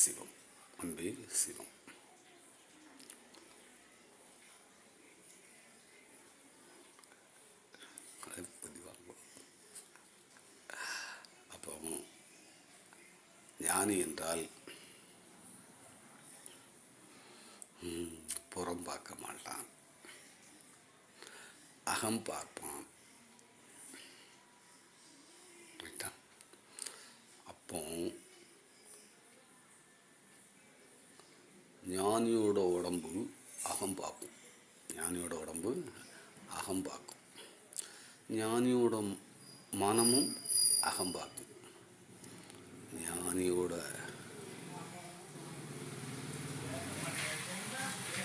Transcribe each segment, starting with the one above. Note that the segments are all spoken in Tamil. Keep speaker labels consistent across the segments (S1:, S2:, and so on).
S1: சிவம். அன்பே சிவம். அப்போ ஞானி என்றால் புறம் பார்க்க மாட்டான், அகம் பார்ப்பான். அப்போ ஞானியோட உடம்பு அகம் பார்க்கும், ஞானியோட உடம்பு அகம் பார்க்கும். ஞானியோட மனமும் அகம் பார்க்கும். ஞானியோட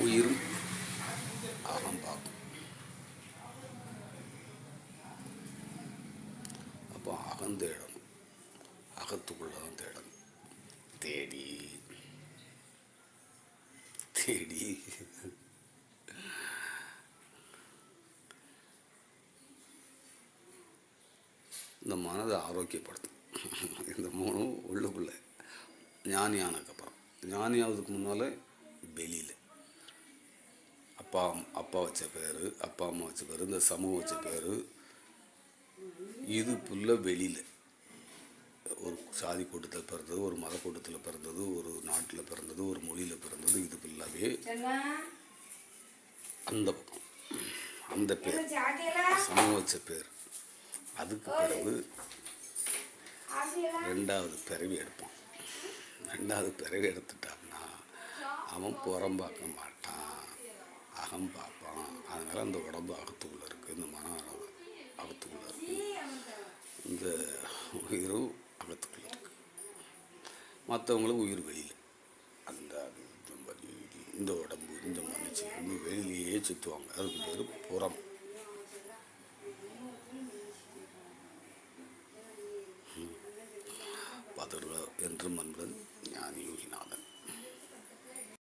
S1: உயிரும் அகம் பார்க்கும். அப்போ அகம் தேடணும், அகத்துக்குள்ளதான் தேடணும். தேடி தேடி இந்த மனதை ஆரோக்கியப்படுத்தும். இந்த மூணும் உள்ளுக்குள்ள ஞானி ஆனதுக்கப்புறம், ஞானி ஆனதுக்கு முன்னால் வெளியில் அப்பா வச்ச பேர், அப்பா அம்மா வச்ச பேர், இந்த சமூகம் வச்ச பேர், இது புல்ல வெளியில் ஒரு சாதி கூட்டத்தில் பிறந்தது, ஒரு மத கூட்டத்தில் பிறந்தது, ஒரு நாட்டில் பிறந்தது, ஒரு மொழியில் பிறந்தது, இது ஃபுல்லாகவே அந்த பக்கம் அந்த பேர் சமூகம் வச்ச பேர். அதுக்கு பிறகு ரெண்டாவது பிறவி எடுப்பான். ரெண்டாவது பிறவி எடுத்துட்டான்னா அவன் புறம் பார்க்க மாட்டான், அகம் பார்ப்பான். அதனால் அந்த உடம்பு அகத்துக்குள்ளே இருக்குது, இந்த மனம் அகத்துக்குள்ளே இருக்குது, இந்த உயிரும் அகத்துக்குள்ளே இருக்குது. மற்றவங்களும் உயிர் வெளியில், அந்த இந்த உடம்பு இந்த மன்னிச்சு வெளியிலேயே சுற்றுவாங்க. அதுக்கு பேர் புறம். பதறுக என்று மன்றன் ஞானி யோகிநாதன்.